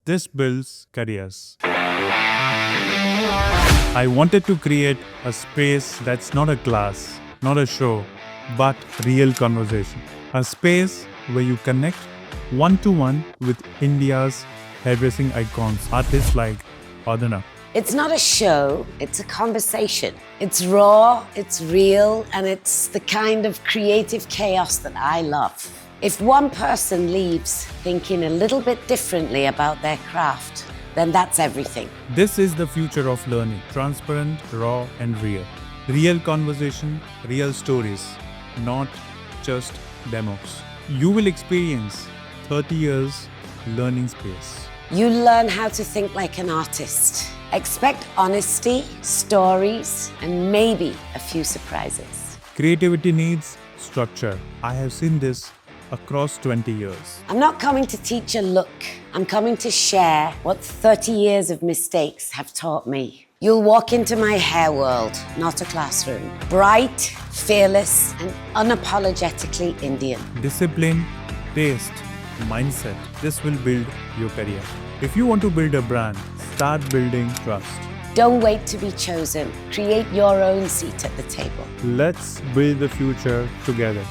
This builds careers. I wanted to create a space that's not a class, not a show, but real conversation. A space where you connect one-to-one with India's hairdressing icons, artists like Adhuna. It's not a show, it's a conversation. It's raw, it's real, and it's the kind of creative chaos that I love. If one person leaves thinking a little bit differently about their craft, then that's everything. This is the future of learning. Transparent, raw and real. Real conversation, real stories, not just demos. You will experience 30 years learning space. You learn how to think like an artist. Expect honesty, stories, and maybe a few surprises. Creativity needs structure. I have seen this across 20 years. I'm not coming to teach a look. I'm coming to share what 30 years of mistakes have taught me. You'll walk into my hair world, not a classroom. Bright, fearless, and unapologetically Indian. Discipline, taste, mindset. This will build your career. If you want to build a brand, start building trust. Don't wait to be chosen. Create your own seat at the table. Let's build the future together.